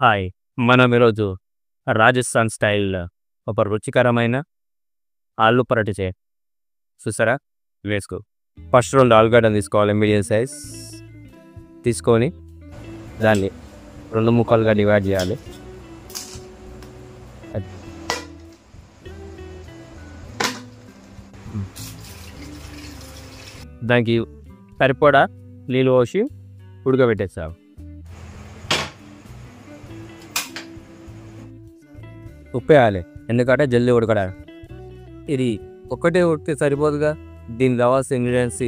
Hi! మనం ఈరోజు Rajasthan style ఒక రుచికరమైన ఆలు పరాటా చూసారా? వేసుకో. ఫస్ట్ 2 ఆలుగడ్డలు తీసుకోవాలి మీడియం సైజ్. తీసుకొని దాన్ని 2 ముక్కలుగా డివైడ్ చేయాలి. దానికి సరిపడా నీళ్ళు పోసి ఉడకబెట్టేస్తాం. ఉప్పు వేయాలి, ఎందుకంటే జల్దీ ఉడకడానికి. ఇది ఒక్కటే ఉడికితే సరిపోదుగా, దీనికి కావాల్సిన ఇంగ్రీడియంట్స్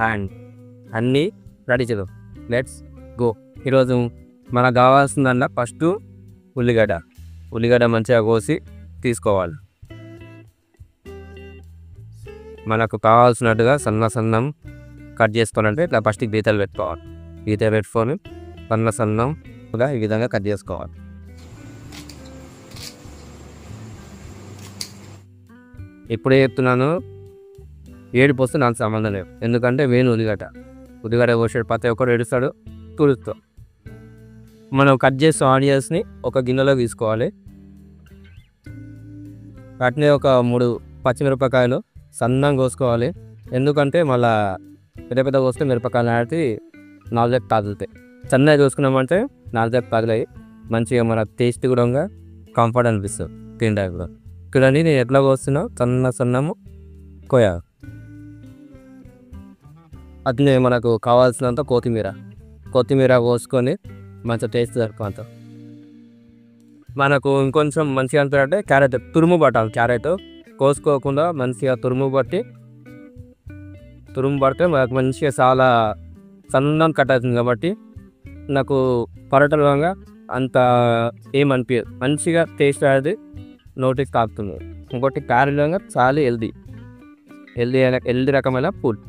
అండ్ అన్నీ రెడీ చేద్దాం. Let's go. ఈరోజు మనకు కావాల్సిందల్లా ఫస్ట్ ఉల్లిగడ్డ మంచిగా కోసి తీసుకోవాలి. మనకు కావాల్సినట్టుగా సన్నం కట్ చేసుకోవాలంటే ఇట్లా ఫస్ట్ గీతలు పెట్టుకోవాలి. గీతలు పెట్టుకొని సన్నంగా ఈ విధంగా కట్ చేసుకోవాలి. ఇప్పుడే చెప్తున్నాను, ఏడిపోస్తే నాకు సంబంధం లేదు, ఎందుకంటే ఉల్లిగడ్డ కోసాడు ప్రతి ఒక్కరు ఏడుస్తాడు తుడుస్తాం. మనం కట్ చేసిన ఆనియన్స్ని ఒక గిన్నెలో తీసుకోవాలి. వాటిని ఒక 3 పచ్చిమిరపకాయలు సన్నంగా కోసుకోవాలి, ఎందుకంటే మళ్ళీ పెద్ద కోస్తే మిరపకాయలు ఆడితే 4 తగులుతాయి. సన్నగా చూసుకున్నామంటే 4 తగిలాయి, మంచిగా మన టేస్ట్ కూడా కంఫర్ట్ అనిపిస్తుంది తినడానికి కూడా. చూడండి నేను ఎట్లా కోస్తున్నా, సన్నము కోయాలి. అట్లనే మనకు కావాల్సినంత కొత్తిమీర కోసుకొని మంచిగా టేస్ట్ సరిపోతాం. మనకు ఇంకొంచెం మంచిగా అంటే క్యారెట్ తురుము పట్టాలి. క్యారెట్ కోసుకోకుండా మంచిగా తురుము పడితే మనకు మంచిగా చాలా సన్నం కట్ అవుతుంది. కాబట్టి నాకు పరోటాలుగా అంత ఏమనిపించదు, మంచిగా టేస్ట్ అనేది నోటికి తాకుతుంది. ఇంకోటి క్యారెట్ చాలా హెల్దీ రకమైన ఫుడ్.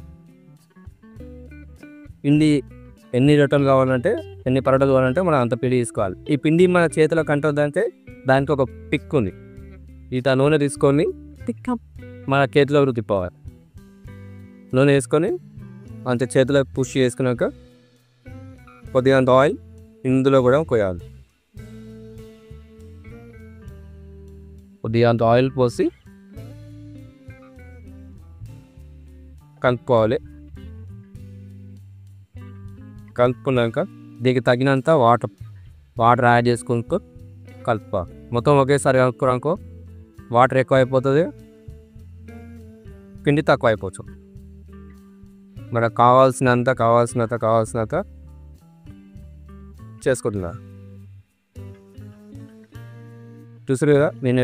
ఎన్ని రొట్టెలు కావాలంటే, ఎన్ని పరోటాలు కావాలంటే మనం అంత పిండి తీసుకోవాలి. ఈ పిండి మన చేతిలో కంటుందంటే దానికి ఒక పిక్ ఉంది. నూనె తీసుకొని మన చేతిలో తిప్పుకోవాలి. నూనె వేసుకొని అంత చేతిలో పుష్ చేసుకున్నాక కొద్దిగా ఆయిల్ ఇందులో కూడా పోయాలి. కొద్దిగా ఆయిల్ పోసి కలుపుకోవాలి. కలుపుకున్నాక దీనికి తగినంత వాటర్ యాడ్ చేసుకుంటూ కలుపుకోవాలి. మొత్తం ఒకేసారి కలుపుకోవడానికి వాటర్ ఎక్కువ అయిపోతుంది, పిండి తక్కువ అయిపోవచ్చు. మనకు కావాల్సినంత చేసుకుంటున్నా. చూసారు కదా నేను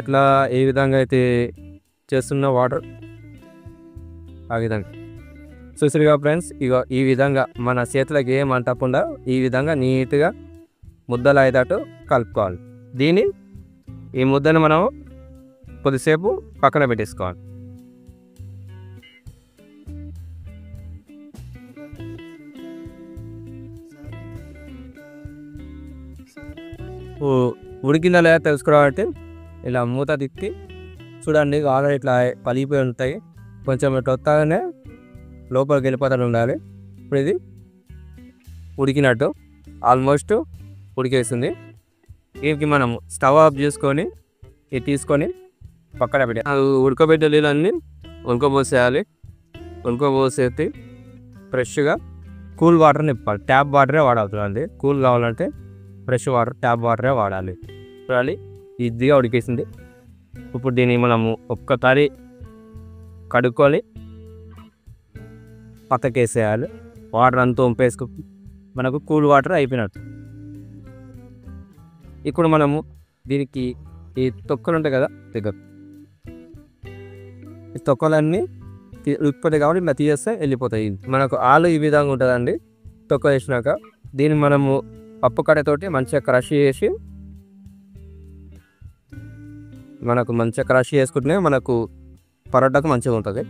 ఏ విధంగా అయితే చేస్తున్నా వాటర్, ఆ విధంగా చూసారుగా ఫ్రెండ్స్. ఈ విధంగా మన చేతులకు ఏం అంటకుండా ఈ విధంగా నీట్గా ముద్దలు అయ్యేటట్టు కలుపుకోవాలి. ఈ ముద్దను మనం కొద్దిసేపు పక్కన పెట్టేసుకోవాలి. ఉడికిందా లేదా తెలుసుకోవాలంటే ఇలా మూత తిప్పి చూడండి. ఆల్రెడీ ఇట్లా పలిగిపోయి ఉంటాయి, కొంచెం ఇట్లా వస్తాగానే లోపలికి వెళ్ళిపోతూ ఉండాలి. ఇప్పుడు ఇది ఉడికినట్టు ఆల్మోస్ట్ ఉడికేస్తుంది. దీనికి మనం స్టవ్ ఆఫ్ చేసుకొని ఇది తీసుకొని పక్కన పెట్టాలి. ఉడకబెట్టే నీళ్ళన్నీ ఉడకబోసేయాలి. ఉడకబోసేసి ఫ్రెష్గా కూల్ వాటర్ నింపాలి. ట్యాప్ వాటరే వాడాలి. కూల్ కావాలంటే ఫ్రెష్ వాటర్, ట్యాప్ వాటరే వాడాలి. ఈజీగా ఉడికేసింది. ఇప్పుడు దీన్ని మనము ఒక్కసారి కడుక్కొని పక్కకేసేయాలి. వాటర్ అంతా వంపేసుకు మనకు కూల్ వాటర్ అయిపోయినట్టు. ఇప్పుడు మనము దీనికి ఈ తొక్కలు ఉంటాయి కదా, ఈ తొక్కలన్నీ ఉడికిపోతాయి కాబట్టి ఇలా తీసేస్తే వెళ్ళిపోతాయి. మనకు ఆలు ఈ విధంగా ఉంటుందండి. తొక్క వేసినాక దీన్ని మనము పప్పు కట్టతోటి మంచిగా క్రష్ చేసి చేసుకుంటే మనకు పరోటాకు మంచిగా ఉంటుంది.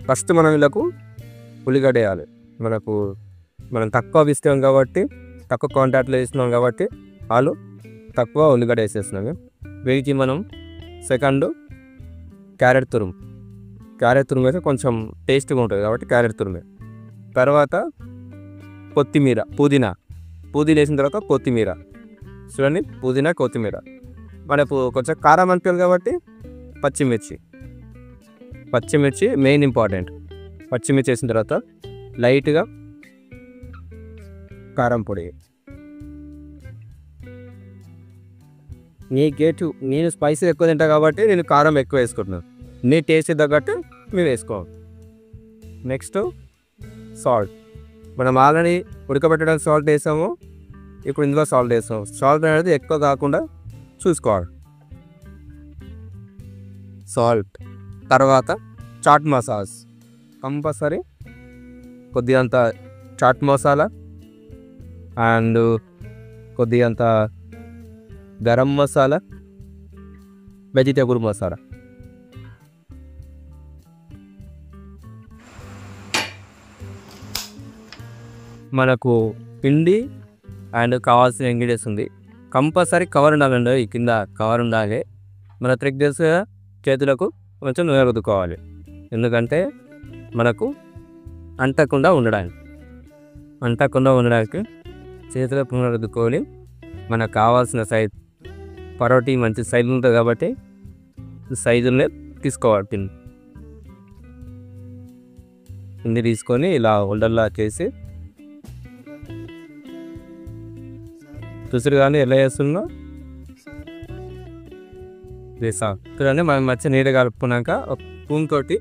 ఫస్ట్ మనం వీళ్ళకు ఉల్లిగడ్డ వేయాలి. మనం తక్కువ ఇస్తాం కాబట్టి, తక్కువ క్వాంటిటీలో వేస్తున్నాం కాబట్టి ఆలు తక్కువ ఉల్లిగడ్డ వేసేస్తున్నాము. వీటికి మనం సెకండ్ క్యారెట్ తురుము అయితే కొంచెం టేస్ట్గా ఉంటుంది కాబట్టి క్యారెట్ తురుము. తర్వాత పుదీనా వేసిన తర్వాత కొత్తిమీర చూడండి, పుదీనా, కొత్తిమీర. మనకు కొంచెం కారం అనిపించాలి కాబట్టి పచ్చిమిర్చి మెయిన్ ఇంపార్టెంట్. పచ్చిమిర్చి వేసిన తర్వాత లైట్గా కారం పొడి. నేను స్పైసీ ఎక్కువ తింటా కాబట్టి నేను కారం ఎక్కువ వేసుకుంటున్నాను. నీ టేస్ట్ తగ్గట్టు మీరు వేసుకోవాలి. Next salt. మనం ఆల్రెడీ ఉడకబెట్టడానికి సాల్ట్ వేసాము, ఇప్పుడు ఇందులో సాల్ట్ వేస్తాము. సాల్ట్ అనేది ఎక్కువ కాకుండా చూసుకోవాలి. సాల్ట్ తర్వాత చాట్ మసాలాస్ కంపల్సరీ, కొద్దిగంత చాట్ మసాలా అండ్ కొద్దిగంత గరం మసాలా, వెజిటేబుల్ మసాలా. మనకు పిండి అండ్ కావాల్సిన ఇంగ్రీడియంట్స్ ఉంది. కంపల్సరీ కవర్ ఉండాలండి, ఈ కింద కవర్ ఉండాలి. మన ట్రిక్ చేస్తే చేతులకు కొంచెం నూనె రుద్దుకోవాలి, ఎందుకంటే మనకు అంటకుండా ఉండడానికి చేతులకు నూనె రుద్దుకొని మనకు కావాల్సిన సైజ్ పరోటీ మంచి సైజు ఉంటుంది కాబట్టి సైజునే తీసుకోవాలి. పిండి తీసుకొని ఇలా ఉండల్లా చేసి చూసారు కానీ ఎలా చేస్తున్నా వేసా. చూడండి, మనం మంచిగా నీట్గా కలుపుకున్నాక ఒక స్పూన్ తోటి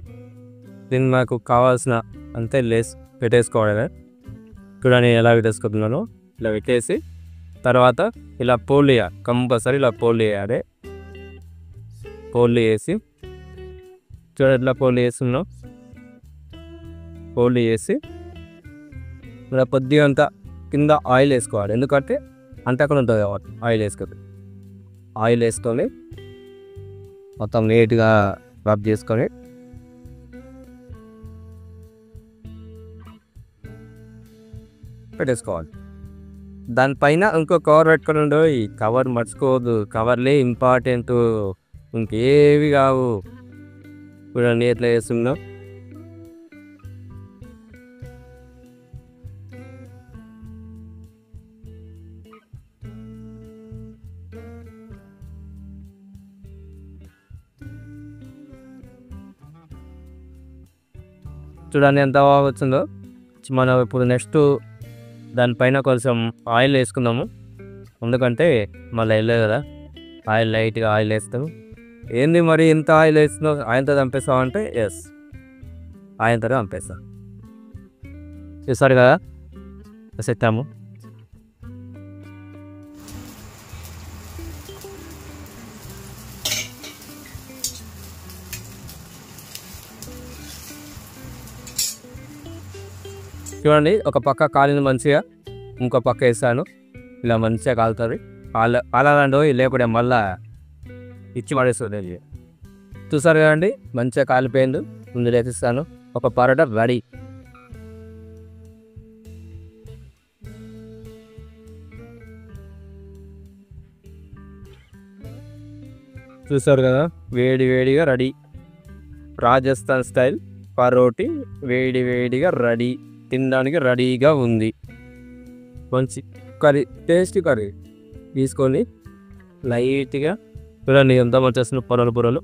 దీన్ని మనకు కావాల్సిన అంతే లేస్ పెట్టేసుకోవాలి. చూడండి ఎలా పెట్టేసుకుంటున్నాను. ఇలా పెట్టేసి తర్వాత ఇలా పోల్ వేయాలి, కంపల్సరీ ఇలా పోల్ వేయాలి. పోల్ వేసి చూడండి ఇట్లా పోల్ వేస్తున్నాం. పోల్ వేసి ఇలా కొద్దిగా అంత కింద ఆయిల్ వేసుకోవాలి, ఎందుకంటే అంతకుండా ఉంటుంది కాబట్టి ఆయిల్ వేసుకొని మొత్తం నీట్గా రబ్ చేసుకొని పెట్టేసుకోవాలి. దానిపైన ఇంకో కవర్ పెట్టుకొని ఉండు. ఈ కవర్ మర్చిపోవద్దు, కవర్లే ఇంపార్టెంట్, ఇంకేవి కావు. చూడండి ఎట్లా చేస్తున్నాం. చూడండి ఎంత బాగా వచ్చిందో. మనం ఇప్పుడు నెక్స్ట్ దానిపైన కొంచెం ఆయిల్ వేసుకుందాము, ఎందుకంటే మళ్ళీ వెళ్ళలేదు కదా. లైట్గా ఆయిల్ వేస్తాము. ఏంది మరి ఇంత ఆయిల్ వేస్తున్నావు, ఆయనతో చంపేస్తావు అంటే ఎస్, ఆయనతో చంపేస్తాం. చూస్తారు కదా సెట్టాము. చూడండి ఒక పక్క కాలింది మంచిగా, ఇంకో పక్క వేసాను. ఇలా మంచిగా కాలుతుంది. కాలాలంటే లేకపోతే మళ్ళా ఇచ్చి పడేస్తుంది. చూసారు కదండి మంచిగా కాలిపోయింది. ముందు వేసిస్తాను. ఒక పరోటా రెడీ. చూసారు కదా వేడిగా రెడీ. రాజస్థాన్ స్టైల్ పరోటీ వేడిగా రెడీ, తినడానికి రెడీగా ఉంది. మంచి కర్రీ, టేస్టీ కర్రీ తీసుకొని లైట్గా చూడండి ఎంత మంచి వస్తుంది పొరలు.